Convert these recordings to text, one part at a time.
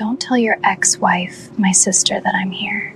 Don't tell your ex-wife, my sister, that I'm here.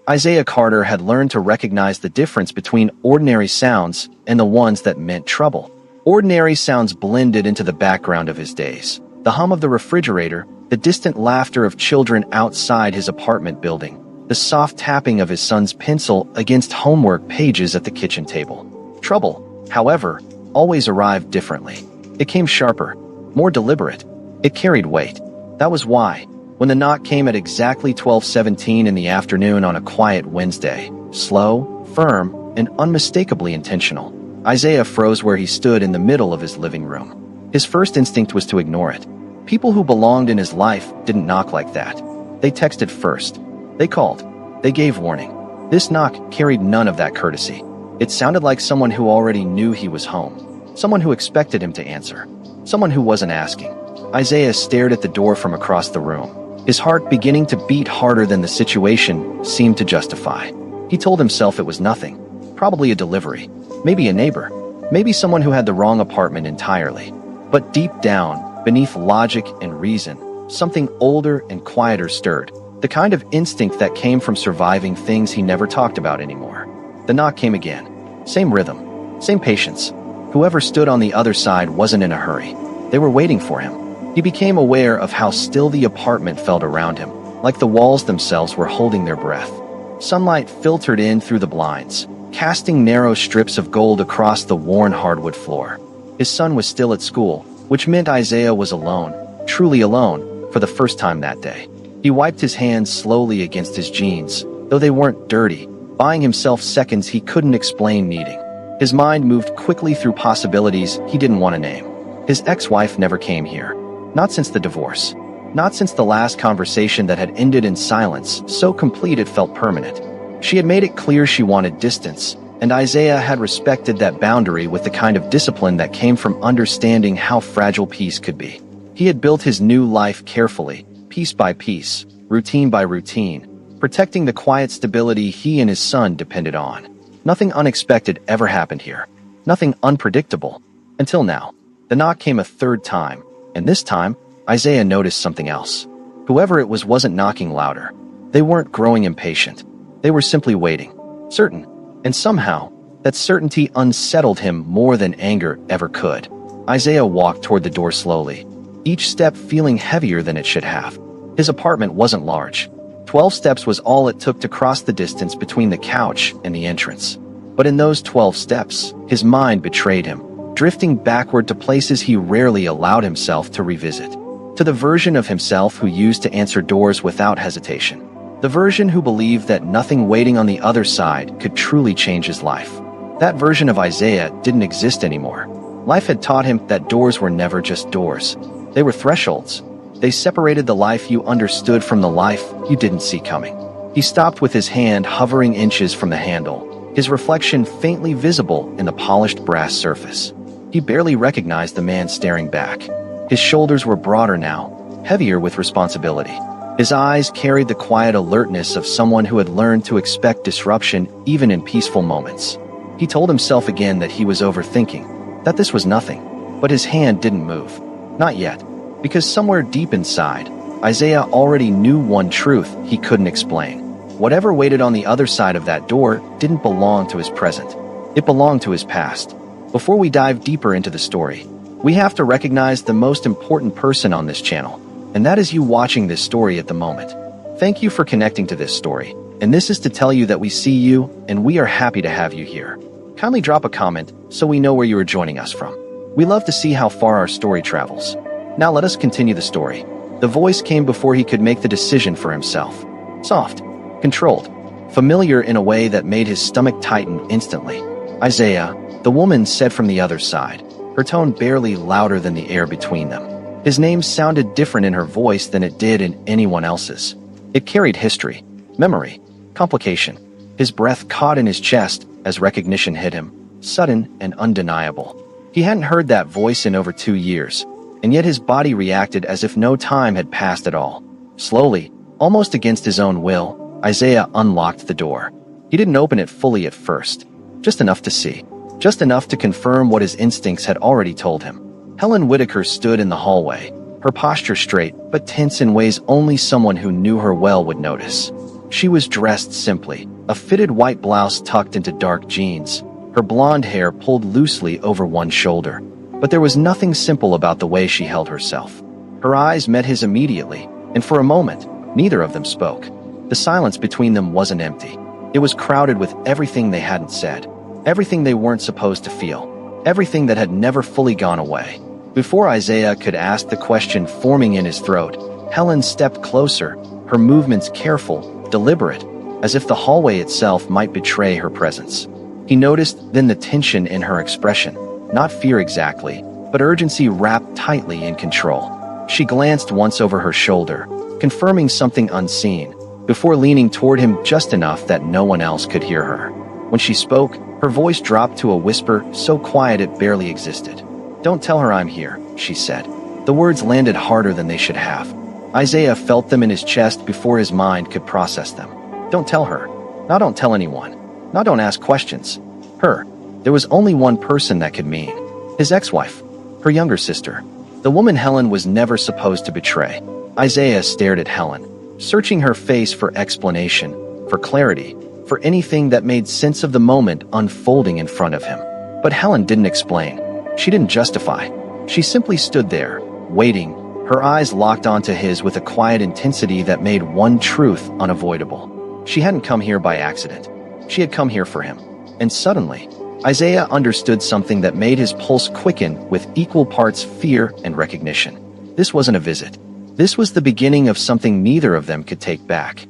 Isaiah Carter had learned to recognize the difference between ordinary sounds and the ones that meant trouble. Ordinary sounds blended into the background of his days. The hum of the refrigerator, the distant laughter of children outside his apartment building, the soft tapping of his son's pencil against homework pages at the kitchen table. Trouble, however, always arrived differently. It came sharper, more deliberate. It carried weight. That was why, when the knock came at exactly 12:17 in the afternoon on a quiet Wednesday, slow, firm, and unmistakably intentional, Isaiah froze where he stood in the middle of his living room. His first instinct was to ignore it. People who belonged in his life didn't knock like that. They texted first. They called. They gave warning. This knock carried none of that courtesy. It sounded like someone who already knew he was home. Someone who expected him to answer. Someone who wasn't asking. Isaiah stared at the door from across the room, his heart beginning to beat harder than the situation seemed to justify. He told himself it was nothing. Probably a delivery. Maybe a neighbor. Maybe someone who had the wrong apartment entirely. But deep down, beneath logic and reason, something older and quieter stirred. The kind of instinct that came from surviving things he never talked about anymore. The knock came again. Same rhythm. Same patience. Whoever stood on the other side wasn't in a hurry. They were waiting for him. He became aware of how still the apartment felt around him, like the walls themselves were holding their breath. Sunlight filtered in through the blinds, casting narrow strips of gold across the worn hardwood floor. His son was still at school, which meant Isaiah was alone, truly alone, for the first time that day. He wiped his hands slowly against his jeans, though they weren't dirty, buying himself seconds he couldn't explain needing. His mind moved quickly through possibilities he didn't want to name. His ex-wife never came here. Not since the divorce. Not since the last conversation that had ended in silence, so complete it felt permanent. She had made it clear she wanted distance, and Isaiah had respected that boundary with the kind of discipline that came from understanding how fragile peace could be. He had built his new life carefully, piece by piece, routine by routine, protecting the quiet stability he and his son depended on. Nothing unexpected ever happened here. Nothing unpredictable. Until now. The knock came a third time, and this time, Isaiah noticed something else. Whoever it was wasn't knocking louder. They weren't growing impatient. They were simply waiting, certain, and somehow, that certainty unsettled him more than anger ever could. Isaiah walked toward the door slowly, each step feeling heavier than it should have. His apartment wasn't large. 12 steps was all it took to cross the distance between the couch and the entrance. But in those 12 steps, his mind betrayed him, drifting backward to places he rarely allowed himself to revisit. To the version of himself who used to answer doors without hesitation. The version who believed that nothing waiting on the other side could truly change his life. That version of Isaiah didn't exist anymore. Life had taught him that doors were never just doors. They were thresholds. They separated the life you understood from the life you didn't see coming. He stopped with his hand hovering inches from the handle, his reflection faintly visible in the polished brass surface. He barely recognized the man staring back. His shoulders were broader now, heavier with responsibility. His eyes carried the quiet alertness of someone who had learned to expect disruption even in peaceful moments. He told himself again that he was overthinking, that this was nothing, but his hand didn't move. Not yet, because somewhere deep inside, Isaiah already knew one truth he couldn't explain. Whatever waited on the other side of that door didn't belong to his present. It belonged to his past. Before we dive deeper into the story, we have to recognize the most important person on this channel, and that is you watching this story at the moment. Thank you for connecting to this story, and this is to tell you that we see you, and we are happy to have you here. Kindly drop a comment so we know where you are joining us from. We love to see how far our story travels. Now let us continue the story. The voice came before he could make the decision for himself. Soft, controlled, familiar in a way that made his stomach tighten instantly. Isaiah, the woman said from the other side, her tone barely louder than the air between them. His name sounded different in her voice than it did in anyone else's. It carried history, memory, complication. His breath caught in his chest as recognition hit him, sudden and undeniable. He hadn't heard that voice in over 2 years, and yet his body reacted as if no time had passed at all. Slowly, almost against his own will, Isaiah unlocked the door. He didn't open it fully at first, just enough to see. Just enough to confirm what his instincts had already told him. Helen Whitaker stood in the hallway, her her posture straight but tense in ways only someone who knew her well would notice. She was dressed simply, a fitted white blouse tucked into dark jeans, her blonde hair pulled loosely over one shoulder. But there was nothing simple about the way she held herself. Her eyes met his immediately, and for a moment, neither of them spoke. The silence between them wasn't empty. It was crowded with everything they hadn't said, everything they weren't supposed to feel, everything that had never fully gone away. Before Isaiah could ask the question forming in his throat, Helen stepped closer, her movements careful, deliberate, as if the hallway itself might betray her presence. He noticed then the tension in her expression, not fear exactly, but urgency wrapped tightly in control. She glanced once over her shoulder, confirming something unseen, before leaning toward him just enough that no one else could hear her. When she spoke, her voice dropped to a whisper so quiet it barely existed. "Don't tell her I'm here," she said. The words landed harder than they should have. Isaiah felt them in his chest before his mind could process them. Don't tell her. Now don't tell anyone. Now don't ask questions. Her. There was only one person that could mean. His ex-wife. Her younger sister. The woman Helen was never supposed to betray. Isaiah stared at Helen, searching her face for explanation, for clarity, for anything that made sense of the moment unfolding in front of him. But Helen didn't explain. She didn't justify. She simply stood there, waiting, her eyes locked onto his with a quiet intensity that made one truth unavoidable. She hadn't come here by accident. She had come here for him. And suddenly, Isaiah understood something that made his pulse quicken with equal parts fear and recognition. This wasn't a visit. This was the beginning of something neither of them could take back.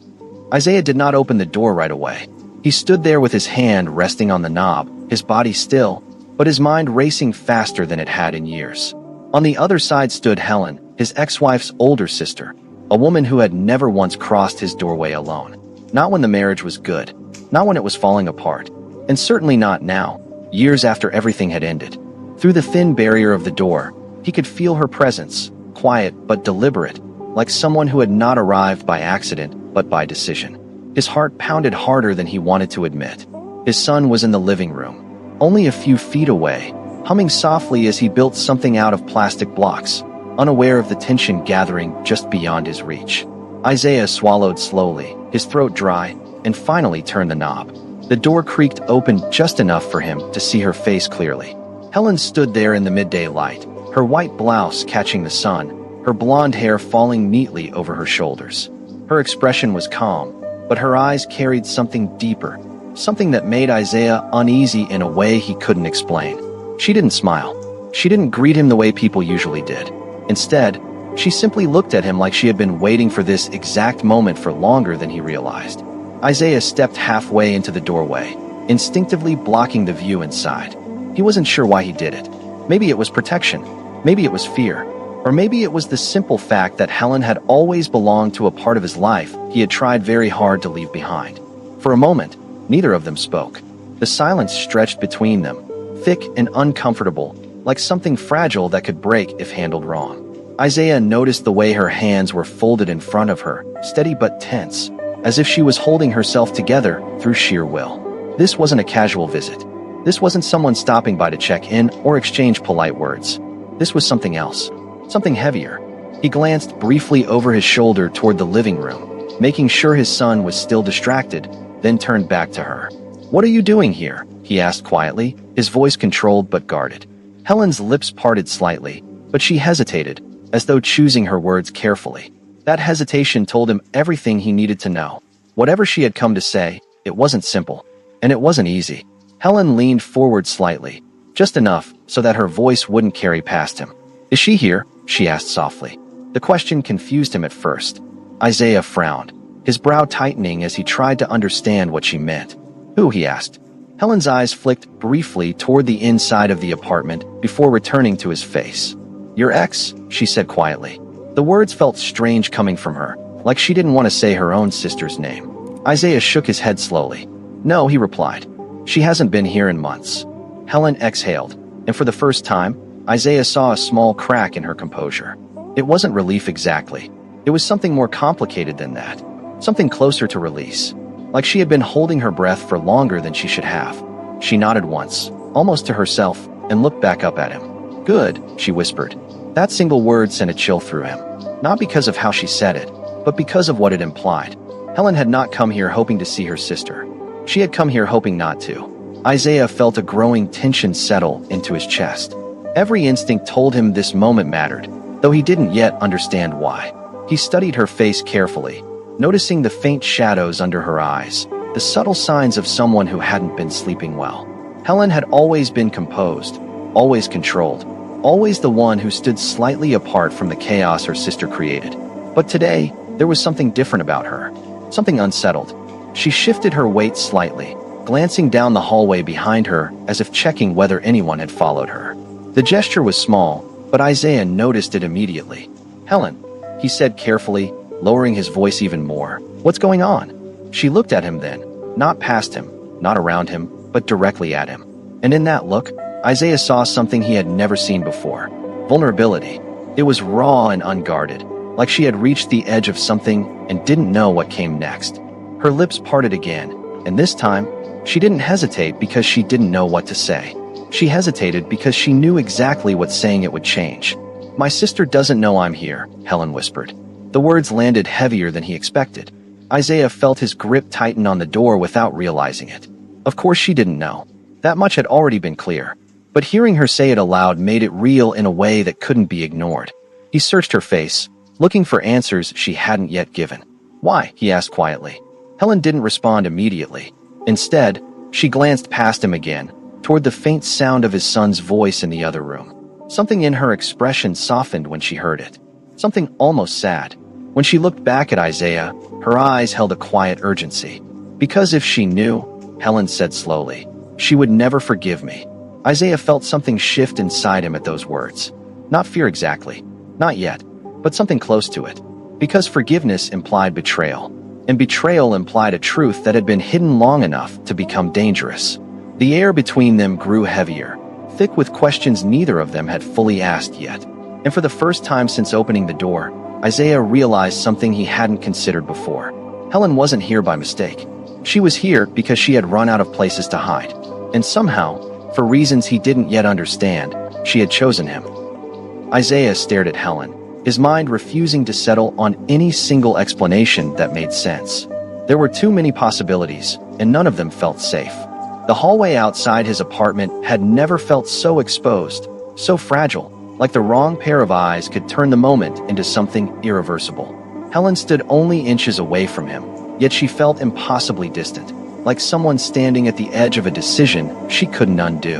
Isaiah did not open the door right away. He stood there with his hand resting on the knob, his body still, but his mind racing faster than it had in years. On the other side stood Helen, his ex-wife's older sister, a woman who had never once crossed his doorway alone. Not when the marriage was good, not when it was falling apart, and certainly not now, years after everything had ended. Through the thin barrier of the door, he could feel her presence, quiet but deliberate, like someone who had not arrived by accident but by decision. His heart pounded harder than he wanted to admit. His son was in the living room, only a few feet away, humming softly as he built something out of plastic blocks, unaware of the tension gathering just beyond his reach. Isaiah swallowed slowly, his throat dry, and finally turned the knob. The door creaked open just enough for him to see her face clearly. Helen stood there in the midday light, her white blouse catching the sun, her blonde hair falling neatly over her shoulders. Her expression was calm, but her eyes carried something deeper, something that made Isaiah uneasy in a way he couldn't explain. She didn't smile. She didn't greet him the way people usually did. Instead, she simply looked at him like she had been waiting for this exact moment for longer than he realized. Isaiah stepped halfway into the doorway, instinctively blocking the view inside. He wasn't sure why he did it. Maybe it was protection. Maybe it was fear. Or maybe it was the simple fact that Helen had always belonged to a part of his life he had tried very hard to leave behind. For a moment, neither of them spoke. The silence stretched between them, thick and uncomfortable, like something fragile that could break if handled wrong. Isaiah noticed the way her hands were folded in front of her, steady but tense, as if she was holding herself together through sheer will. This wasn't a casual visit. This wasn't someone stopping by to check in or exchange polite words. This was something else, something heavier. He glanced briefly over his shoulder toward the living room, making sure his son was still distracted, then turned back to her. "What are you doing here?" he asked quietly, his voice controlled but guarded. Helen's lips parted slightly, but she hesitated, as though choosing her words carefully. That hesitation told him everything he needed to know. Whatever she had come to say, it wasn't simple, and it wasn't easy. Helen leaned forward slightly, just enough so that her voice wouldn't carry past him. "Is she here?" she asked softly. The question confused him at first. Isaiah frowned, his brow tightening as he tried to understand what she meant. "Who?" he asked. Helen's eyes flicked briefly toward the inside of the apartment before returning to his face. "Your ex," she said quietly. The words felt strange coming from her, like she didn't want to say her own sister's name. Isaiah shook his head slowly. "No," he replied. "She hasn't been here in months." Helen exhaled, and for the first time, Isaiah saw a small crack in her composure. It wasn't relief exactly. It was something more complicated than that. Something closer to release. Like she had been holding her breath for longer than she should have. She nodded once, almost to herself, and looked back up at him. "Good," she whispered. That single word sent a chill through him, not because of how she said it, but because of what it implied. Helen had not come here hoping to see her sister. She had come here hoping not to. Isaiah felt a growing tension settle into his chest. Every instinct told him this moment mattered, though he didn't yet understand why. He studied her face carefully, noticing the faint shadows under her eyes, the subtle signs of someone who hadn't been sleeping well. Helen had always been composed, always controlled, always the one who stood slightly apart from the chaos her sister created. But today, there was something different about her, something unsettled. She shifted her weight slightly, glancing down the hallway behind her as if checking whether anyone had followed her. The gesture was small, but Isaiah noticed it immediately. "Helen," he said carefully, lowering his voice even more. "What's going on?" She looked at him then, not past him, not around him, but directly at him. And in that look, Isaiah saw something he had never seen before. Vulnerability. It was raw and unguarded, like she had reached the edge of something and didn't know what came next. Her lips parted again, and this time, she didn't hesitate because she didn't know what to say. She hesitated because she knew exactly what saying it would change. "My sister doesn't know I'm here," Helen whispered. The words landed heavier than he expected. Isaiah felt his grip tighten on the door without realizing it. Of course she didn't know. That much had already been clear. But hearing her say it aloud made it real in a way that couldn't be ignored. He searched her face, looking for answers she hadn't yet given. "Why?" he asked quietly. Helen didn't respond immediately. Instead, she glanced past him again, toward the faint sound of his son's voice in the other room. Something in her expression softened when she heard it. Something almost sad. When she looked back at Isaiah, her eyes held a quiet urgency. "Because if she knew," Helen said slowly, "she would never forgive me." Isaiah felt something shift inside him at those words. Not fear exactly. Not yet. But something close to it. Because forgiveness implied betrayal. And betrayal implied a truth that had been hidden long enough to become dangerous. The air between them grew heavier, thick with questions neither of them had fully asked yet. And for the first time since opening the door, Isaiah realized something he hadn't considered before. Helen wasn't here by mistake. She was here because she had run out of places to hide. And somehow, for reasons he didn't yet understand, she had chosen him. Isaiah stared at Helen, his mind refusing to settle on any single explanation that made sense. There were too many possibilities, and none of them felt safe. The hallway outside his apartment had never felt so exposed, so fragile, like the wrong pair of eyes could turn the moment into something irreversible. Helen stood only inches away from him, yet she felt impossibly distant, like someone standing at the edge of a decision she couldn't undo.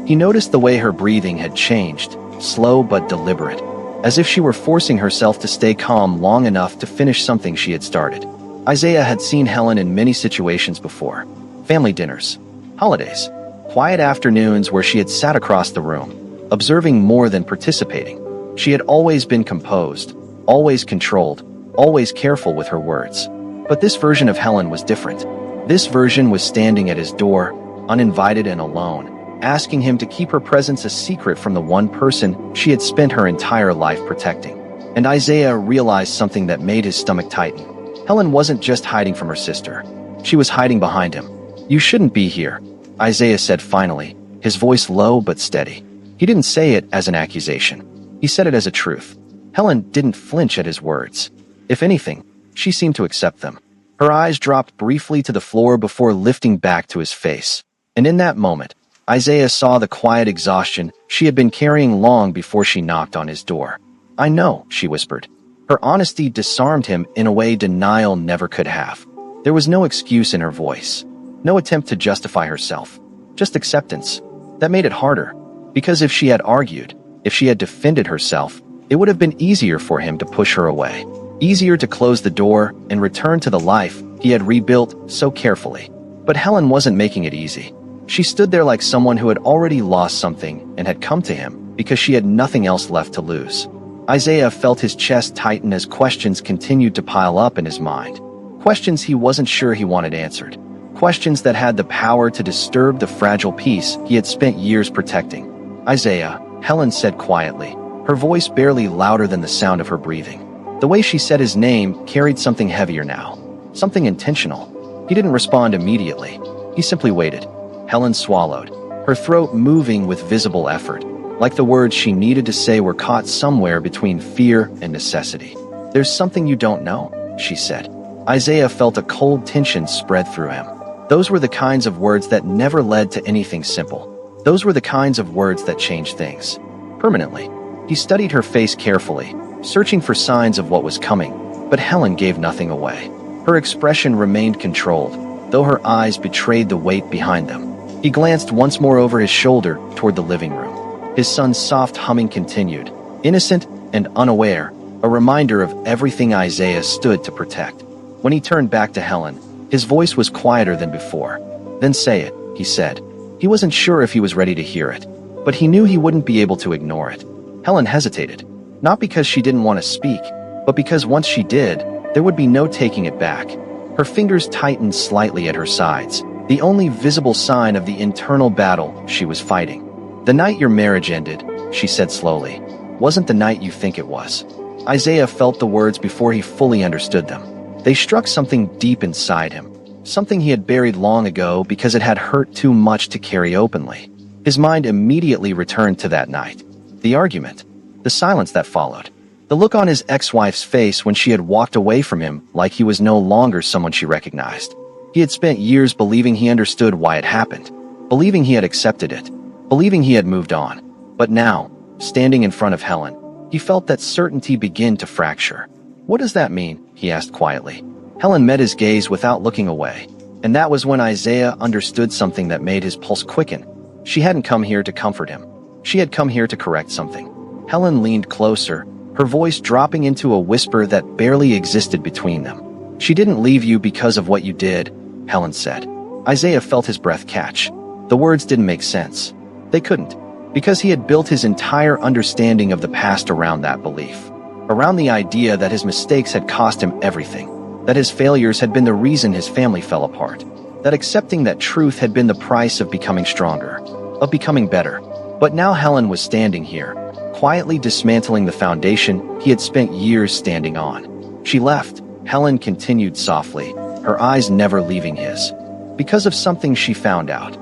He noticed the way her breathing had changed, slow but deliberate, as if she were forcing herself to stay calm long enough to finish something she had started. Isaiah had seen Helen in many situations before. Family dinners, holidays, quiet afternoons where she had sat across the room, observing more than participating. She had always been composed, always controlled, always careful with her words. But this version of Helen was different. This version was standing at his door, uninvited and alone, asking him to keep her presence a secret from the one person she had spent her entire life protecting. And Isaiah realized something that made his stomach tighten. Helen wasn't just hiding from her sister. She was hiding behind him. "You shouldn't be here," Isaiah said finally, his voice low but steady. He didn't say it as an accusation. He said it as a truth. Helen didn't flinch at his words. If anything, she seemed to accept them. Her eyes dropped briefly to the floor before lifting back to his face. And in that moment, Isaiah saw the quiet exhaustion she had been carrying long before she knocked on his door. "I know," she whispered. Her honesty disarmed him in a way denial never could have. There was no excuse in her voice, no attempt to justify herself, just acceptance. That made it harder, because if she had argued, if she had defended herself, it would have been easier for him to push her away, easier to close the door and return to the life he had rebuilt so carefully. But Helen wasn't making it easy. She stood there like someone who had already lost something and had come to him because she had nothing else left to lose. Isaiah felt his chest tighten as questions continued to pile up in his mind. Questions he wasn't sure he wanted answered. Questions that had the power to disturb the fragile peace he had spent years protecting. "Isaiah," Helen said quietly, her voice barely louder than the sound of her breathing. The way she said his name carried something heavier now, something intentional. He didn't respond immediately. He simply waited. Helen swallowed, her throat moving with visible effort. like the words she needed to say were caught somewhere between fear and necessity. "There's something you don't know," she said. Isaiah felt a cold tension spread through him. Those were the kinds of words that never led to anything simple. Those were the kinds of words that changed things permanently. He studied her face carefully, searching for signs of what was coming, but Helen gave nothing away. Her expression remained controlled, though her eyes betrayed the weight behind them. He glanced once more over his shoulder toward the living room. His son's soft humming continued, innocent and unaware, a reminder of everything Isaiah stood to protect. When he turned back to Helen, his voice was quieter than before. "Then say it," he said. He wasn't sure if he was ready to hear it, but he knew he wouldn't be able to ignore it. Helen hesitated, not because she didn't want to speak, but because once she did, there would be no taking it back. Her fingers tightened slightly at her sides, the only visible sign of the internal battle she was fighting. "The night your marriage ended," she said slowly, "wasn't the night you think it was." Isaiah felt the words before he fully understood them. They struck something deep inside him, something he had buried long ago because it had hurt too much to carry openly. His mind immediately returned to that night. The argument, the silence that followed, the look on his ex-wife's face when she had walked away from him like he was no longer someone she recognized. He had spent years believing he understood why it happened, believing he had accepted it, believing he had moved on. But now, standing in front of Helen, he felt that certainty begin to fracture. "What does that mean?" he asked quietly. Helen met his gaze without looking away, and that was when Isaiah understood something that made his pulse quicken. She hadn't come here to comfort him. She had come here to correct something. Helen leaned closer, her voice dropping into a whisper that barely existed between them. "She didn't leave you because of what you did," Helen said. Isaiah felt his breath catch. The words didn't make sense. They couldn't, because he had built his entire understanding of the past around that belief. Around the idea that his mistakes had cost him everything, that his failures had been the reason his family fell apart, that accepting that truth had been the price of becoming stronger, of becoming better. But now Helen was standing here, quietly dismantling the foundation he had spent years standing on. "She left," Helen continued softly, her eyes never leaving his, "because of something she found out."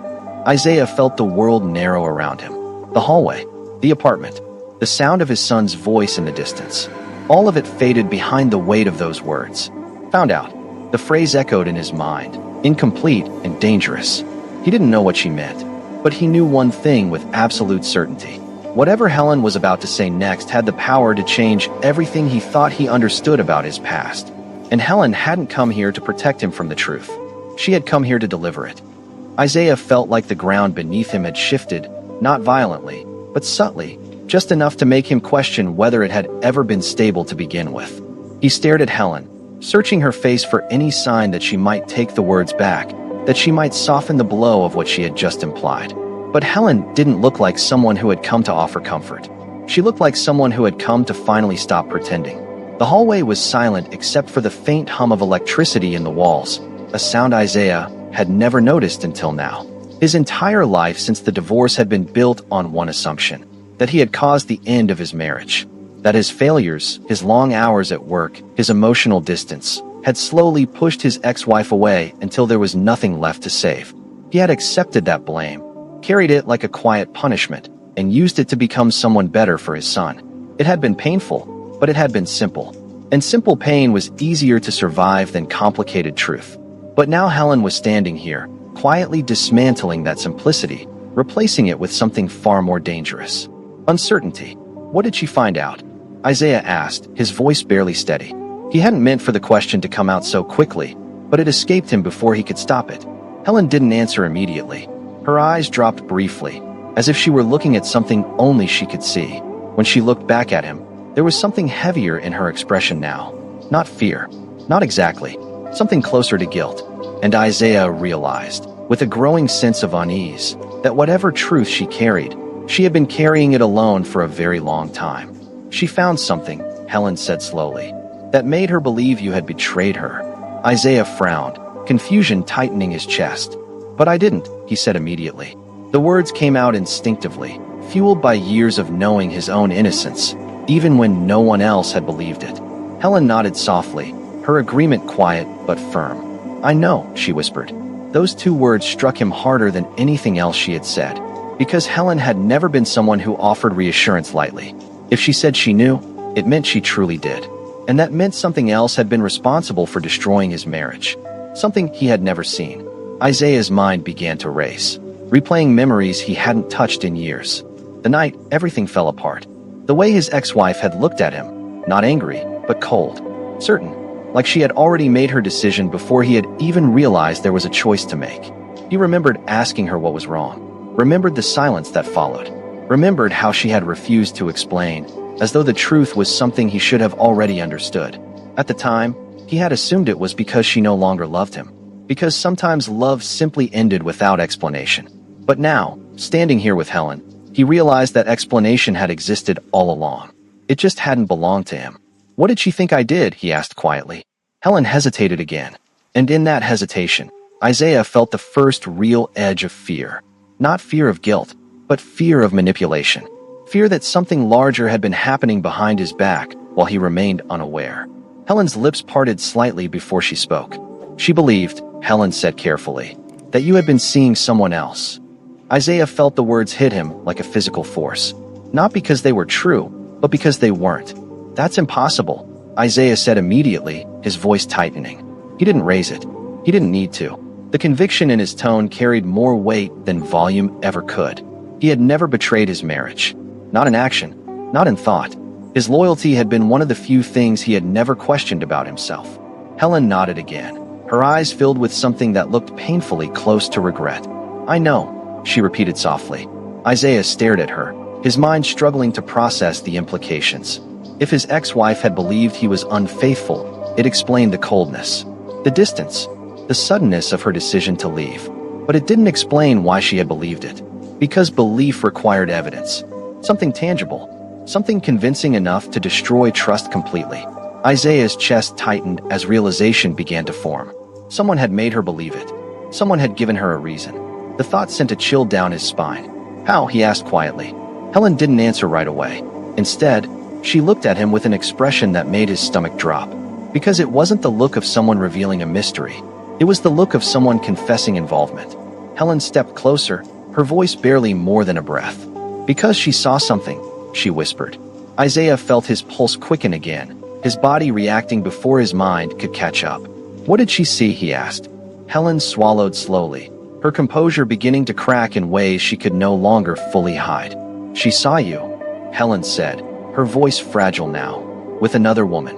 Isaiah felt the world narrow around him. The hallway, the apartment, the sound of his son's voice in the distance. All of it faded behind the weight of those words. "Found out." The phrase echoed in his mind, incomplete and dangerous. He didn't know what she meant, but he knew one thing with absolute certainty. Whatever Helen was about to say next had the power to change everything he thought he understood about his past. And Helen hadn't come here to protect him from the truth. She had come here to deliver it. Isaiah felt like the ground beneath him had shifted, not violently, but subtly, just enough to make him question whether it had ever been stable to begin with. He stared at Helen, searching her face for any sign that she might take the words back, that she might soften the blow of what she had just implied. But Helen didn't look like someone who had come to offer comfort. She looked like someone who had come to finally stop pretending. The hallway was silent except for the faint hum of electricity in the walls, a sound Isaiah had never noticed until now. His entire life since the divorce had been built on one assumption, that he had caused the end of his marriage, that his failures, his long hours at work, his emotional distance, had slowly pushed his ex-wife away until there was nothing left to save. He had accepted that blame, carried it like a quiet punishment, and used it to become someone better for his son. It had been painful, but it had been simple. And simple pain was easier to survive than complicated truth. But now Helen was standing here, quietly dismantling that simplicity, replacing it with something far more dangerous. Uncertainty. What did she find out? Isaiah asked, his voice barely steady. He hadn't meant for the question to come out so quickly, but it escaped him before he could stop it. Helen didn't answer immediately. Her eyes dropped briefly, as if she were looking at something only she could see. When she looked back at him, there was something heavier in her expression now. Not fear. Not exactly. Something closer to guilt. And Isaiah realized, with a growing sense of unease, that whatever truth she carried, she had been carrying it alone for a very long time. "She found something," Helen said slowly, "that made her believe you had betrayed her." Isaiah frowned, confusion tightening his chest. "But I didn't," he said immediately. The words came out instinctively, fueled by years of knowing his own innocence, even when no one else had believed it. Helen nodded softly, her agreement quiet but firm. "I know," she whispered. Those two words struck him harder than anything else she had said. Because Helen had never been someone who offered reassurance lightly. If she said she knew, it meant she truly did. And that meant something else had been responsible for destroying his marriage. Something he had never seen. Isaiah's mind began to race, replaying memories he hadn't touched in years. The night everything fell apart. The way his ex-wife had looked at him, not angry, but cold. Certain, like she had already made her decision before he had even realized there was a choice to make. He remembered asking her what was wrong. Remembered the silence that followed. Remembered how she had refused to explain, as though the truth was something he should have already understood. At the time, he had assumed it was because she no longer loved him. Because sometimes love simply ended without explanation. But now, standing here with Helen, he realized that explanation had existed all along. It just hadn't belonged to him. "What did she think I did?" he asked quietly. Helen hesitated again. And in that hesitation, Isaiah felt the first real edge of fear. Not fear of guilt, but fear of manipulation. Fear that something larger had been happening behind his back while he remained unaware. Helen's lips parted slightly before she spoke. "She believed," Helen said carefully, "that you had been seeing someone else." Isaiah felt the words hit him like a physical force. Not because they were true, but because they weren't. "That's impossible," Isaiah said immediately, his voice tightening. He didn't raise it. He didn't need to. The conviction in his tone carried more weight than volume ever could. He had never betrayed his marriage. Not in action, not in thought. His loyalty had been one of the few things he had never questioned about himself. Helen nodded again, her eyes filled with something that looked painfully close to regret. "I know," she repeated softly. Isaiah stared at her, his mind struggling to process the implications. If his ex-wife had believed he was unfaithful, it explained the coldness, the distance, the suddenness of her decision to leave. But it didn't explain why she had believed it. Because belief required evidence. Something tangible. Something convincing enough to destroy trust completely. Isaiah's chest tightened as realization began to form. Someone had made her believe it. Someone had given her a reason. The thought sent a chill down his spine. "How?" he asked quietly. Helen didn't answer right away. Instead, she looked at him with an expression that made his stomach drop. Because it wasn't the look of someone revealing a mystery. It was the look of someone confessing involvement. Helen stepped closer, her voice barely more than a breath. "Because she saw something," she whispered. Isaiah felt his pulse quicken again, his body reacting before his mind could catch up. "What did she see?" he asked. Helen swallowed slowly, her composure beginning to crack in ways she could no longer fully hide. "She saw you," Helen said, her voice fragile now, "with another woman."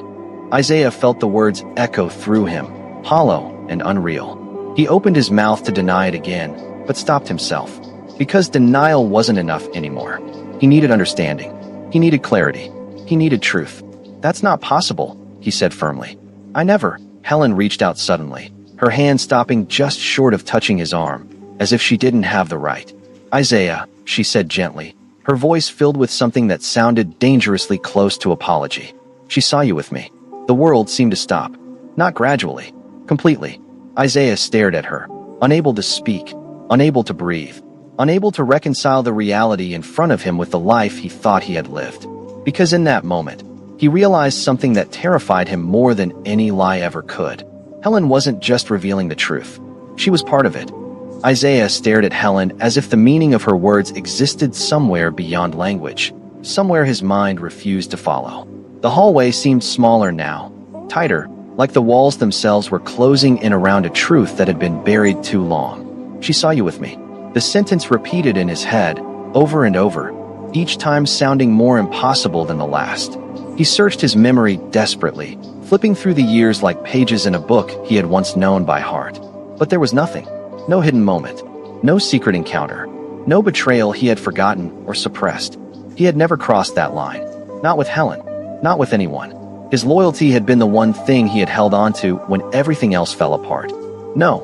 Isaiah felt the words echo through him, hollow and unreal. He opened his mouth to deny it again, but stopped himself. Because denial wasn't enough anymore. He needed understanding. He needed clarity. He needed truth. "That's not possible," he said firmly. "I never." Helen reached out suddenly, her hand stopping just short of touching his arm, as if she didn't have the right. "Isaiah," she said gently, her voice filled with something that sounded dangerously close to apology. "She saw you with me." The world seemed to stop. Not gradually. Completely. Isaiah stared at her, unable to speak, unable to breathe, unable to reconcile the reality in front of him with the life he thought he had lived. Because in that moment, he realized something that terrified him more than any lie ever could. Helen wasn't just revealing the truth. She was part of it. Isaiah stared at Helen as if the meaning of her words existed somewhere beyond language, somewhere his mind refused to follow. The hallway seemed smaller now, tighter, like the walls themselves were closing in around a truth that had been buried too long. "She saw you with me." The sentence repeated in his head, over and over, each time sounding more impossible than the last. He searched his memory desperately, flipping through the years like pages in a book he had once known by heart. But there was nothing. No hidden moment. No secret encounter. No betrayal he had forgotten or suppressed. He had never crossed that line. Not with Helen. Not with anyone. His loyalty had been the one thing he had held onto when everything else fell apart. "No,"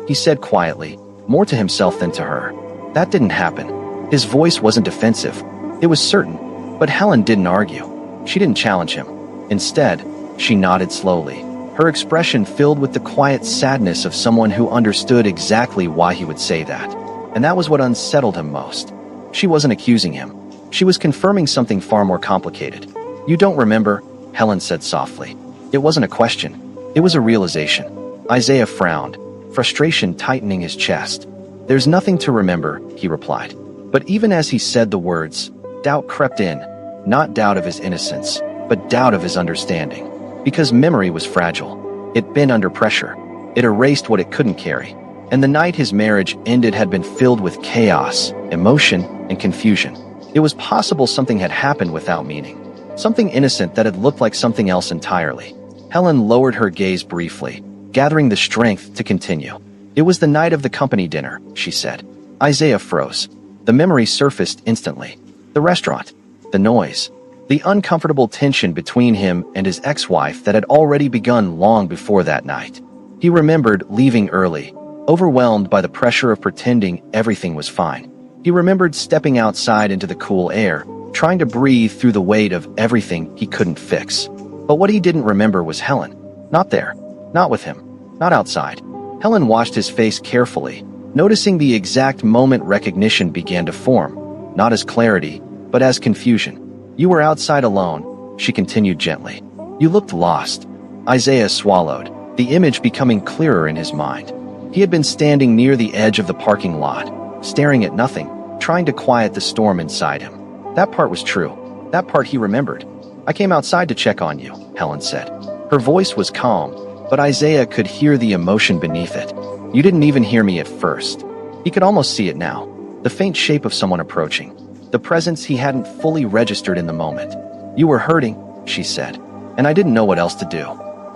he said quietly, more to himself than to her. "That didn't happen." His voice wasn't defensive. It was certain. But Helen didn't argue. She didn't challenge him. Instead, she nodded slowly, her expression filled with the quiet sadness of someone who understood exactly why he would say that. And that was what unsettled him most. She wasn't accusing him. She was confirming something far more complicated. "You don't remember," Helen said softly. It wasn't a question. It was a realization. Isaiah frowned, frustration tightening his chest. "There's nothing to remember," he replied. But even as he said the words, doubt crept in, not doubt of his innocence, but doubt of his understanding. Because memory was fragile. It bent under pressure. It erased what it couldn't carry. And the night his marriage ended had been filled with chaos, emotion, and confusion. It was possible something had happened without meaning. Something innocent that had looked like something else entirely. Helen lowered her gaze briefly, gathering the strength to continue. It was the night of the company dinner, she said. Isaiah froze. The memory surfaced instantly. The restaurant, the noise, the uncomfortable tension between him and his ex-wife that had already begun long before that night. He remembered leaving early, overwhelmed by the pressure of pretending everything was fine. He remembered stepping outside into the cool air, trying to breathe through the weight of everything he couldn't fix. But what he didn't remember was Helen. Not there. Not with him. Not outside. Helen watched his face carefully, noticing the exact moment recognition began to form, not as clarity, but as confusion. You were outside alone, she continued gently. You looked lost. Isaiah swallowed, the image becoming clearer in his mind. He had been standing near the edge of the parking lot, staring at nothing, trying to quiet the storm inside him. That part was true. That part he remembered. I came outside to check on you, Helen said. Her voice was calm, but Isaiah could hear the emotion beneath it. You didn't even hear me at first. He could almost see it now. The faint shape of someone approaching. The presence he hadn't fully registered in the moment. You were hurting, she said, and I didn't know what else to do.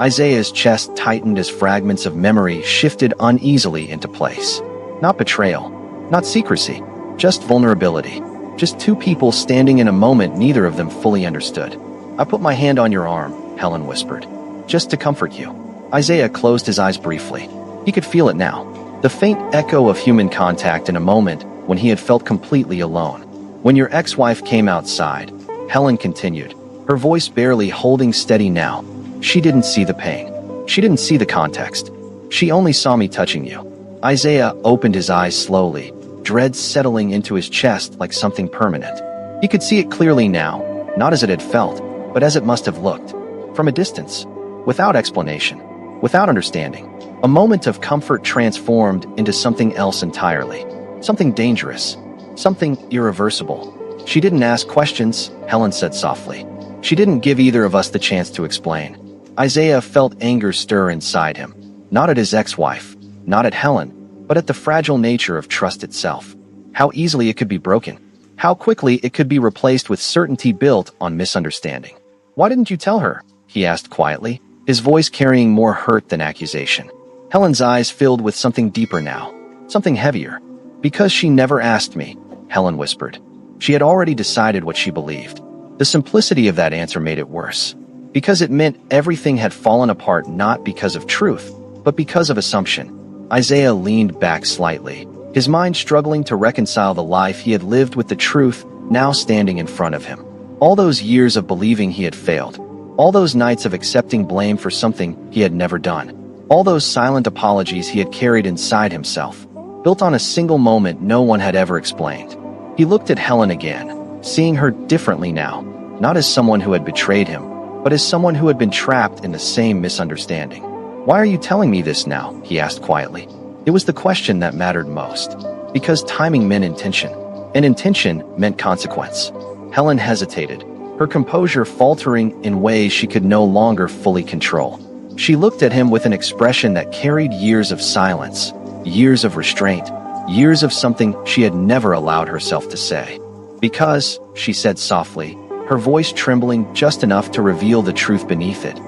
Isaiah's chest tightened as fragments of memory shifted uneasily into place. Not betrayal, not secrecy, just vulnerability. Just two people standing in a moment neither of them fully understood. I put my hand on your arm, Helen whispered, just to comfort you. Isaiah closed his eyes briefly. He could feel it now. The faint echo of human contact in a moment when he had felt completely alone. When your ex-wife came outside, Helen continued, her voice barely holding steady now. She didn't see the pain. She didn't see the context. She only saw me touching you. Isaiah opened his eyes slowly, dread settling into his chest like something permanent. He could see it clearly now, not as it had felt, but as it must have looked. From a distance, without explanation, without understanding. A moment of comfort transformed into something else entirely. Something dangerous. Something irreversible. She didn't ask questions, Helen said softly. She didn't give either of us the chance to explain. Isaiah felt anger stir inside him. Not at his ex-wife, not at Helen, but at the fragile nature of trust itself. How easily it could be broken. How quickly it could be replaced with certainty built on misunderstanding. Why didn't you tell her? He asked quietly, his voice carrying more hurt than accusation. Helen's eyes filled with something deeper now. Something heavier. Because she never asked me, Helen whispered. She had already decided what she believed. The simplicity of that answer made it worse. Because it meant everything had fallen apart not because of truth, but because of assumption. Isaiah leaned back slightly, his mind struggling to reconcile the life he had lived with the truth now standing in front of him. All those years of believing he had failed. All those nights of accepting blame for something he had never done. All those silent apologies he had carried inside himself, built on a single moment no one had ever explained. He looked at Helen again, seeing her differently now, not as someone who had betrayed him, but as someone who had been trapped in the same misunderstanding. Why are you telling me this now? He asked quietly. It was the question that mattered most. Because timing meant intention, and intention meant consequence. Helen hesitated, her composure faltering in ways she could no longer fully control. She looked at him with an expression that carried years of silence, years of restraint, years of something she had never allowed herself to say. Because, she said softly, her voice trembling just enough to reveal the truth beneath it.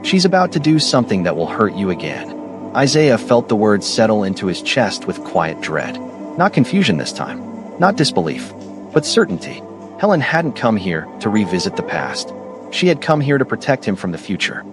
She's about to do something that will hurt you again. Isaiah felt the words settle into his chest with quiet dread. Not confusion this time, not disbelief, but certainty. Helen hadn't come here to revisit the past. She had come here to protect him from the future.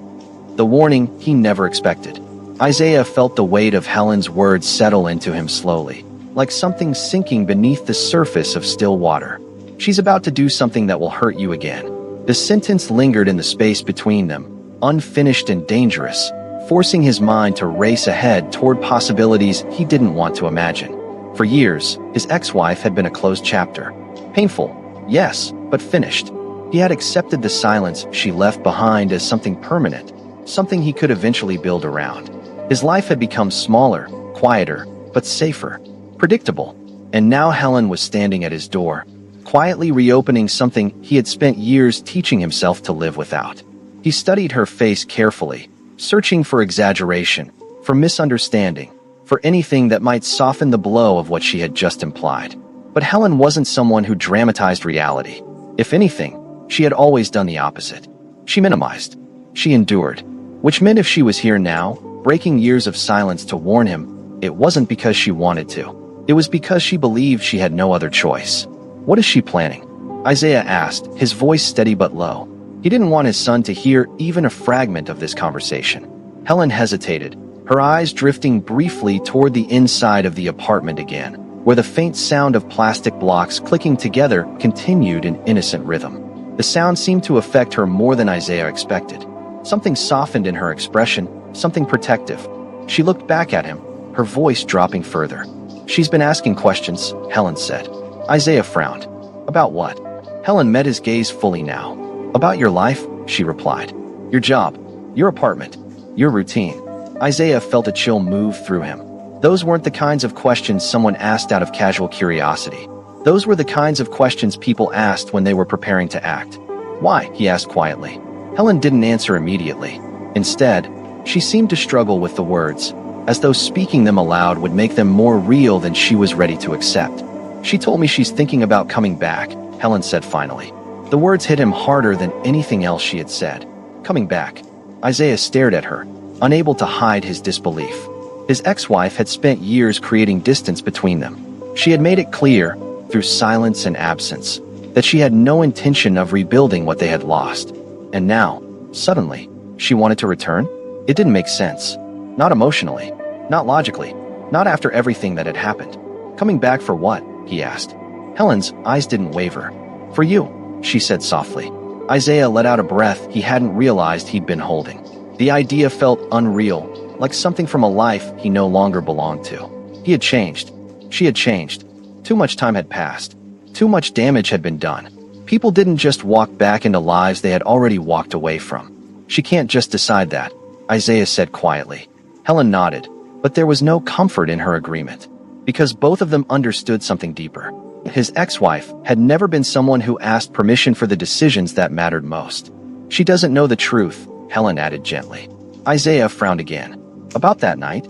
The warning he never expected. Isaiah felt the weight of Helen's words settle into him slowly, like something sinking beneath the surface of still water. She's about to do something that will hurt you again. The sentence lingered in the space between them, unfinished and dangerous, forcing his mind to race ahead toward possibilities he didn't want to imagine. For years, his ex-wife had been a closed chapter. Painful, yes, but finished. He had accepted the silence she left behind as something permanent, something he could eventually build around. His life had become smaller, quieter, but safer. Predictable. And now Helen was standing at his door, quietly reopening something he had spent years teaching himself to live without. He studied her face carefully, searching for exaggeration, for misunderstanding, for anything that might soften the blow of what she had just implied. But Helen wasn't someone who dramatized reality. If anything, she had always done the opposite. She minimized. She endured. Which meant if she was here now, breaking years of silence to warn him, it wasn't because she wanted to. It was because she believed she had no other choice. "What is she planning?" Isaiah asked, his voice steady but low. He didn't want his son to hear even a fragment of this conversation. Helen hesitated, her eyes drifting briefly toward the inside of the apartment again, where the faint sound of plastic blocks clicking together continued in innocent rhythm. The sound seemed to affect her more than Isaiah expected. Something softened in her expression, something protective. She looked back at him, her voice dropping further. "She's been asking questions," Helen said. Isaiah frowned. "About what?" Helen met his gaze fully now. "About your life," she replied. "Your job, your apartment, your routine." Isaiah felt a chill move through him. Those weren't the kinds of questions someone asked out of casual curiosity. Those were the kinds of questions people asked when they were preparing to act. "Why?" he asked quietly. Helen didn't answer immediately. Instead, she seemed to struggle with the words, as though speaking them aloud would make them more real than she was ready to accept. "She told me she's thinking about coming back," Helen said finally. The words hit him harder than anything else she had said. "Coming back." Isaiah stared at her, unable to hide his disbelief. His ex-wife had spent years creating distance between them. She had made it clear, through silence and absence, that she had no intention of rebuilding what they had lost. And now, suddenly, she wanted to return? It didn't make sense. Not emotionally, not logically, not after everything that had happened. "Coming back for what?" he asked. Helen's eyes didn't waver. "For you," she said softly. Isaiah let out a breath he hadn't realized he'd been holding. The idea felt unreal, like something from a life he no longer belonged to. He had changed. She had changed. Too much time had passed. Too much damage had been done. People didn't just walk back into lives they had already walked away from. "She can't just decide that," Isaiah said quietly. Helen nodded, but there was no comfort in her agreement, because both of them understood something deeper. His ex-wife had never been someone who asked permission for the decisions that mattered most. "She doesn't know the truth," Helen added gently. Isaiah frowned again. "About that night?"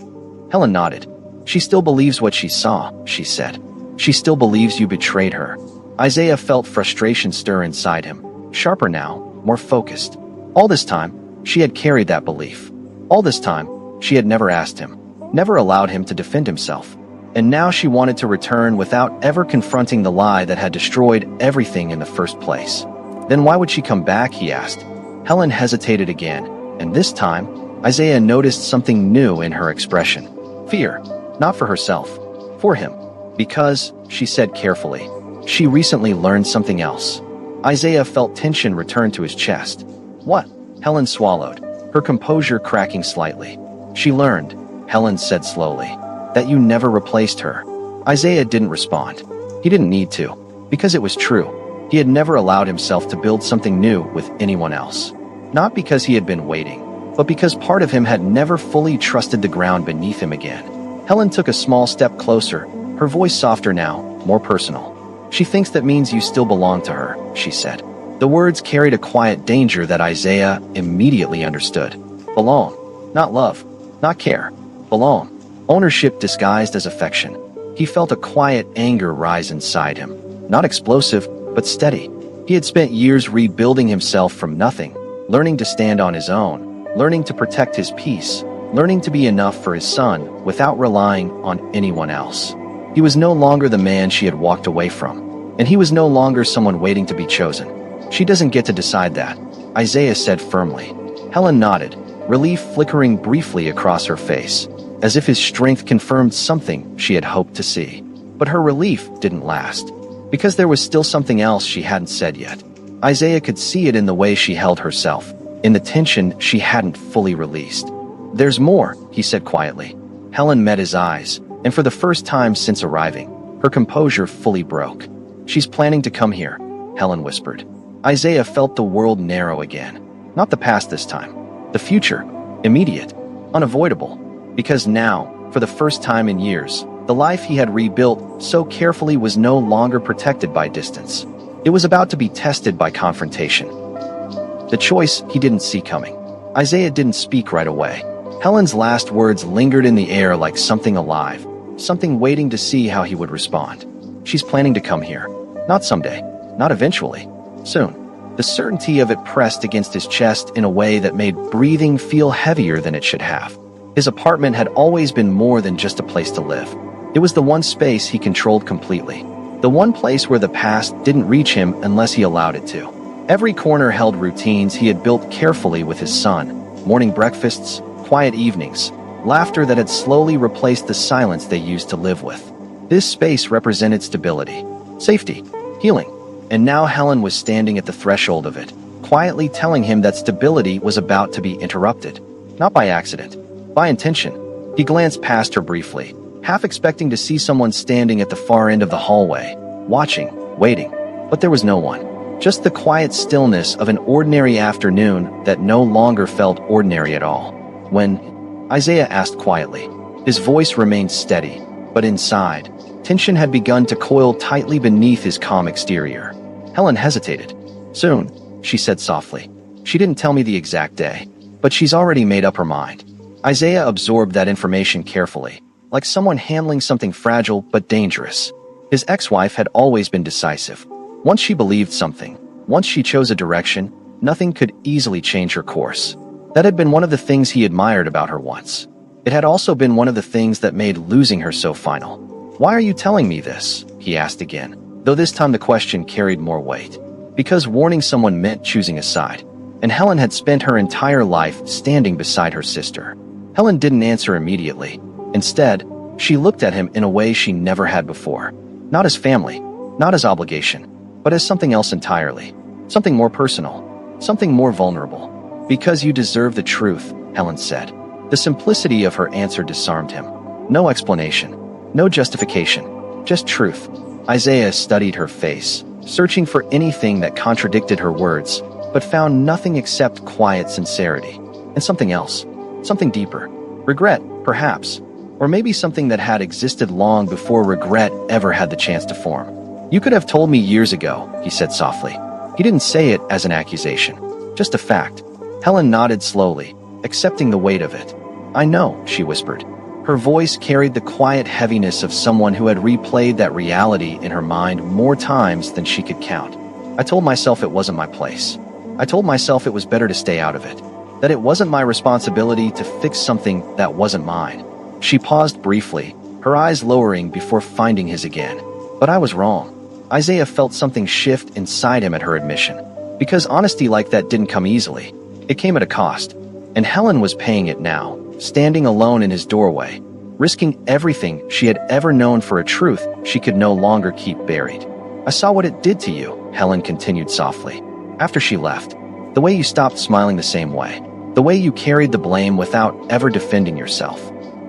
Helen nodded. "She still believes what she saw," she said. "She still believes you betrayed her." Isaiah felt frustration stir inside him, sharper now, more focused. All this time, she had carried that belief. All this time, she had never asked him, never allowed him to defend himself. And now she wanted to return without ever confronting the lie that had destroyed everything in the first place. "Then why would she come back?" he asked. Helen hesitated again, and this time, Isaiah noticed something new in her expression. Fear, not for herself, for him. "Because," she said carefully, "she recently learned something else." Isaiah felt tension return to his chest. "What?" Helen swallowed, her composure cracking slightly. "She learned," Helen said slowly, "that you never replaced her." Isaiah didn't respond. He didn't need to, because it was true. He had never allowed himself to build something new with anyone else. Not because he had been waiting, but because part of him had never fully trusted the ground beneath him again. Helen took a small step closer, her voice softer now, more personal. "She thinks that means you still belong to her," she said. The words carried a quiet danger that Isaiah immediately understood. Belong. Not love. Not care. Belong. Ownership disguised as affection. He felt a quiet anger rise inside him. Not explosive, but steady. He had spent years rebuilding himself from nothing, learning to stand on his own, learning to protect his peace, learning to be enough for his son without relying on anyone else. He was no longer the man she had walked away from, and he was no longer someone waiting to be chosen. "She doesn't get to decide that," Isaiah said firmly. Helen nodded, relief flickering briefly across her face, as if his strength confirmed something she had hoped to see. But her relief didn't last, because there was still something else she hadn't said yet. Isaiah could see it in the way she held herself, in the tension she hadn't fully released. "There's more," he said quietly. Helen met his eyes, and for the first time since arriving, her composure fully broke. "She's planning to come here," Helen whispered. Isaiah felt the world narrow again. Not the past this time. The future. Immediate. Unavoidable. Because now, for the first time in years, The life he had rebuilt so carefully was no longer protected by distance. It was about to be tested by confrontation. The choice he didn't see coming. Isaiah didn't speak right away. Helen's last words lingered in the air like something alive, something waiting to see how he would respond. She's planning to come here. Not someday. Not eventually. Soon. The certainty of it pressed against his chest in a way that made breathing feel heavier than it should have. His apartment had always been more than just a place to live. It was the one space he controlled completely. The one place where the past didn't reach him unless he allowed it to. Every corner held routines he had built carefully with his son. Morning breakfasts, quiet evenings, laughter that had slowly replaced the silence they used to live with. This space represented stability, safety, healing. And now Helen was standing at the threshold of it, quietly telling him that stability was about to be interrupted. Not by accident, by intention. He glanced past her briefly, half expecting to see someone standing at the far end of the hallway, watching, waiting. But there was no one. Just the quiet stillness of an ordinary afternoon that no longer felt ordinary at all. When Isaiah asked quietly, his voice remained steady, but inside, tension had begun to coil tightly beneath his calm exterior. Helen hesitated. Soon, she said softly. She didn't tell me the exact day, but she's already made up her mind. Isaiah absorbed that information carefully, like someone handling something fragile but dangerous. His ex-wife had always been decisive. Once she believed something, once she chose a direction, nothing could easily change her course. That had been one of the things he admired about her once. It had also been one of the things that made losing her so final. "Why are you telling me this?" he asked again, though this time the question carried more weight. Because warning someone meant choosing a side, and Helen had spent her entire life standing beside her sister. Helen didn't answer immediately. Instead, she looked at him in a way she never had before. Not as family, not as obligation, but as something else entirely. Something more personal, something more vulnerable. "Because you deserve the truth," Helen said. The simplicity of her answer disarmed him. No explanation, no justification, just truth. Isaiah studied her face, searching for anything that contradicted her words, but found nothing except quiet sincerity. And something else, something deeper. Regret, perhaps, or maybe something that had existed long before regret ever had the chance to form. "You could have told me years ago," he said softly. He didn't say it as an accusation, just a fact. Helen nodded slowly, accepting the weight of it. "I know," she whispered. Her voice carried the quiet heaviness of someone who had replayed that reality in her mind more times than she could count. "I told myself it wasn't my place. I told myself it was better to stay out of it. That it wasn't my responsibility to fix something that wasn't mine." She paused briefly, her eyes lowering before finding his again. "But I was wrong." Isaiah felt something shift inside him at her admission. Because honesty like that didn't come easily. It came at a cost. And Helen was paying it now, standing alone in his doorway, risking everything she had ever known for a truth she could no longer keep buried. "I saw what it did to you," Helen continued softly. "After she left, the way you stopped smiling the same way, the way you carried the blame without ever defending yourself."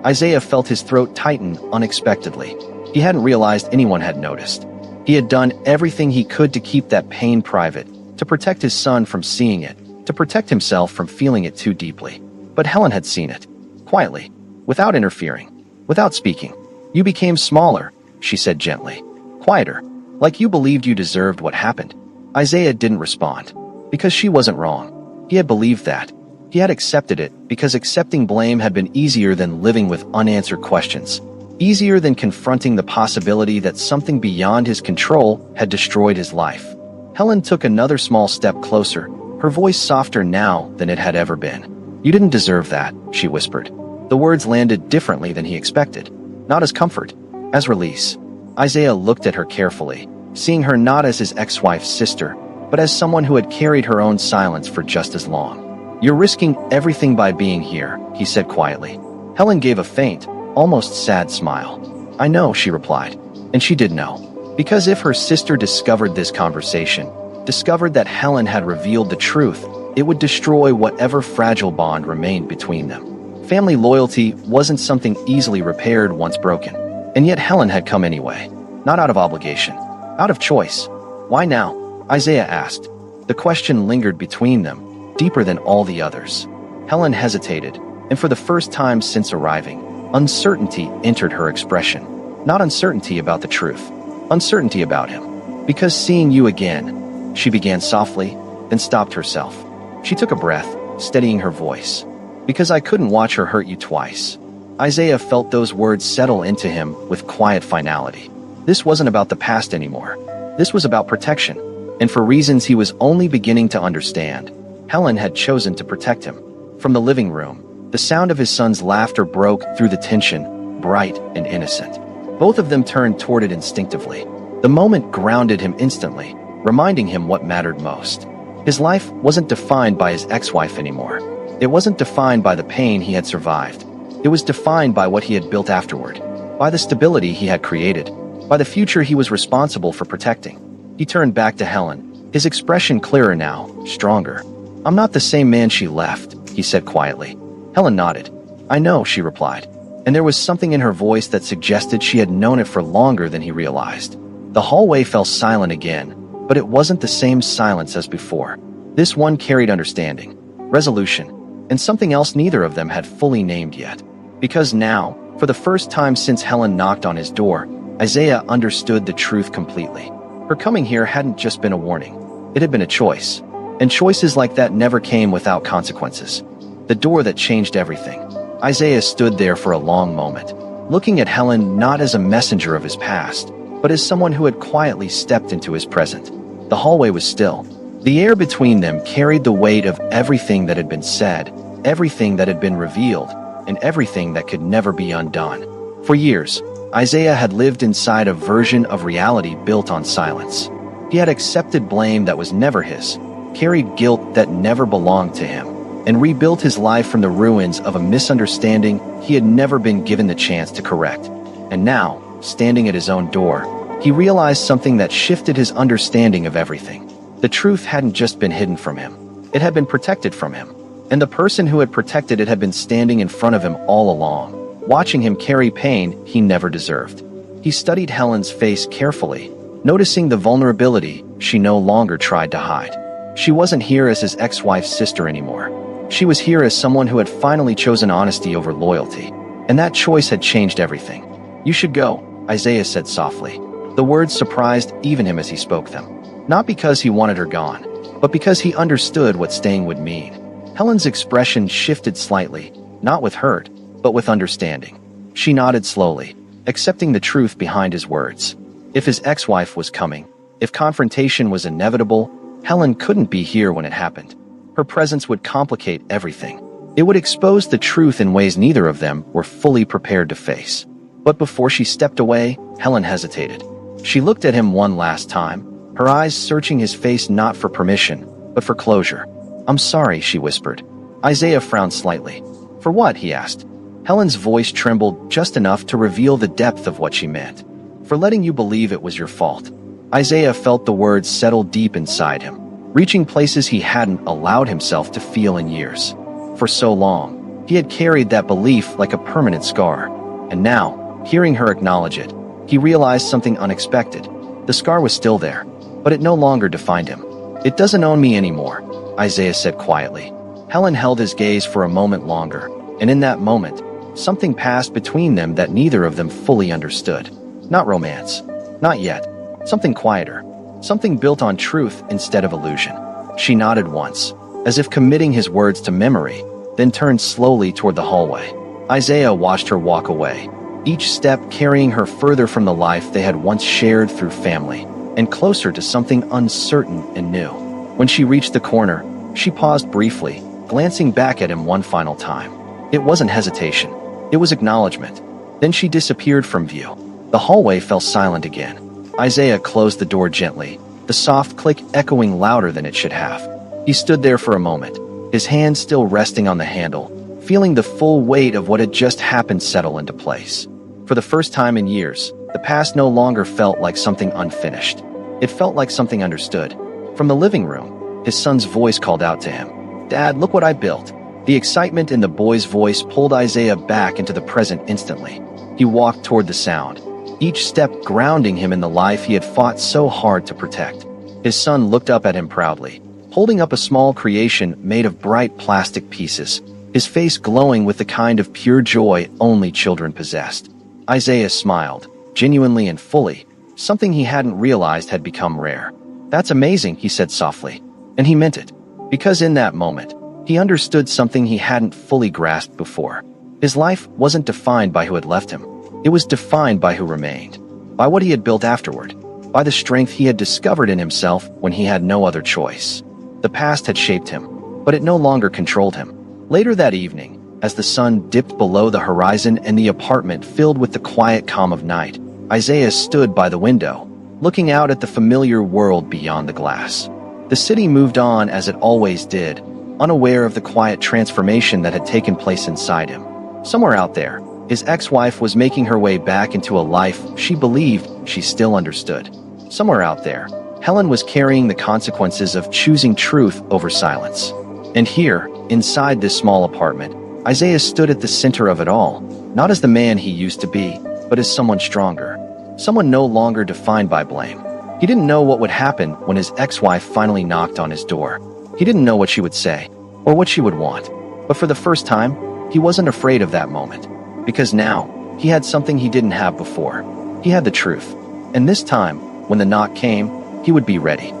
Isaiah felt his throat tighten unexpectedly. He hadn't realized anyone had noticed. He had done everything he could to keep that pain private, to protect his son from seeing it, to protect himself from feeling it too deeply. But Helen had seen it, quietly, without interfering, without speaking. "You became smaller," she said gently, "quieter, like you believed you deserved what happened." Isaiah didn't respond, because she wasn't wrong. He had believed that. He had accepted it because accepting blame had been easier than living with unanswered questions, easier than confronting the possibility that something beyond his control had destroyed his life. Helen took another small step closer, her voice softer now than it had ever been. "You didn't deserve that," she whispered. The words landed differently than he expected, not as comfort, as release. Isaiah looked at her carefully, seeing her not as his ex-wife's sister, but as someone who had carried her own silence for just as long. "You're risking everything by being here," he said quietly. Helen gave a faint, almost sad smile. "I know," she replied. And she did know. Because if her sister discovered this conversation, discovered that Helen had revealed the truth, it would destroy whatever fragile bond remained between them. Family loyalty wasn't something easily repaired once broken. And yet Helen had come anyway. Not out of obligation. Out of choice. "Why now?" Isaiah asked. The question lingered between them, deeper than all the others. Helen hesitated, and for the first time since arriving, uncertainty entered her expression. Not uncertainty about the truth. Uncertainty about him. Because seeing you again, she began softly, then stopped herself. She took a breath, steadying her voice. Because I couldn't watch her hurt you twice. Isaiah felt those words settle into him with quiet finality. This wasn't about the past anymore. This was about protection. And for reasons he was only beginning to understand, Helen had chosen to protect him. From the living room, the sound of his son's laughter broke through the tension, bright and innocent. Both of them turned toward it instinctively. The moment grounded him instantly, reminding him what mattered most. His life wasn't defined by his ex-wife anymore. It wasn't defined by the pain he had survived. It was defined by what he had built afterward, by the stability he had created, by the future he was responsible for protecting. He turned back to Helen, his expression clearer now, stronger. I'm not the same man she left, he said quietly. Helen nodded. I know, she replied, and there was something in her voice that suggested she had known it for longer than he realized. The hallway fell silent again, but it wasn't the same silence as before. This one carried understanding, resolution, and something else neither of them had fully named yet. Because now, for the first time since Helen knocked on his door, Isaiah understood the truth completely. Her coming here hadn't just been a warning. It had been a choice. And choices like that never came without consequences. The door that changed everything. Isaiah stood there for a long moment, looking at Helen not as a messenger of his past, but as someone who had quietly stepped into his present. The hallway was still. The air between them carried the weight of everything that had been said, everything that had been revealed, and everything that could never be undone. For years, Isaiah had lived inside a version of reality built on silence. He had accepted blame that was never his, carried guilt that never belonged to him, and rebuilt his life from the ruins of a misunderstanding he had never been given the chance to correct. And now, standing at his own door, he realized something that shifted his understanding of everything. The truth hadn't just been hidden from him. It had been protected from him. And the person who had protected it had been standing in front of him all along, watching him carry pain he never deserved. He studied Helen's face carefully, noticing the vulnerability she no longer tried to hide. She wasn't here as his ex-wife's sister anymore. She was here as someone who had finally chosen honesty over loyalty. And that choice had changed everything. You should go, Isaiah said softly. The words surprised even him as he spoke them. Not because he wanted her gone, but because he understood what staying would mean. Helen's expression shifted slightly, not with hurt, but with understanding. She nodded slowly, accepting the truth behind his words. If his ex-wife was coming, if confrontation was inevitable, Helen couldn't be here when it happened. Her presence would complicate everything. It would expose the truth in ways neither of them were fully prepared to face. But before she stepped away, Helen hesitated. She looked at him one last time, her eyes searching his face not for permission, but for closure. I'm sorry, she whispered. Isaiah frowned slightly. For what? He asked. Helen's voice trembled just enough to reveal the depth of what she meant. For letting you believe it was your fault. Isaiah felt the words settle deep inside him, reaching places he hadn't allowed himself to feel in years. For so long, he had carried that belief like a permanent scar. And now, hearing her acknowledge it, he realized something unexpected. The scar was still there, but it no longer defined him. It doesn't own me anymore, Isaiah said quietly. Helen held his gaze for a moment longer, and in that moment, something passed between them that neither of them fully understood. Not romance. Not yet. Something quieter. Something built on truth instead of illusion. She nodded once, as if committing his words to memory, then turned slowly toward the hallway. Isaiah watched her walk away, each step carrying her further from the life they had once shared through family, and closer to something uncertain and new. When she reached the corner, she paused briefly, glancing back at him one final time. It wasn't hesitation. It was acknowledgement. Then she disappeared from view. The hallway fell silent again. Isaiah closed the door gently, the soft click echoing louder than it should have. He stood there for a moment, his hand still resting on the handle, feeling the full weight of what had just happened settle into place. For the first time in years, the past no longer felt like something unfinished. It felt like something understood. From the living room, his son's voice called out to him. Dad, look what I built. The excitement in the boy's voice pulled Isaiah back into the present instantly. He walked toward the sound, each step grounding him in the life he had fought so hard to protect. His son looked up at him proudly, holding up a small creation made of bright plastic pieces, his face glowing with the kind of pure joy only children possessed. Isaiah smiled, genuinely and fully, something he hadn't realized had become rare. "That's amazing," he said softly. And he meant it. Because in that moment, he understood something he hadn't fully grasped before. His life wasn't defined by who had left him. It was defined by who remained, by what he had built afterward, by the strength he had discovered in himself when he had no other choice. The past had shaped him, but it no longer controlled him. Later that evening, as the sun dipped below the horizon and the apartment filled with the quiet calm of night, Isaiah stood by the window, looking out at the familiar world beyond the glass. The city moved on as it always did, unaware of the quiet transformation that had taken place inside him. Somewhere out there, his ex-wife was making her way back into a life she believed she still understood. Somewhere out there, Helen was carrying the consequences of choosing truth over silence. And here, inside this small apartment, Isaiah stood at the center of it all, not as the man he used to be, but as someone stronger, someone no longer defined by blame. He didn't know what would happen when his ex-wife finally knocked on his door. He didn't know what she would say, or what she would want. But for the first time, he wasn't afraid of that moment. Because now, he had something he didn't have before. He had the truth. And this time, when the knock came, he would be ready.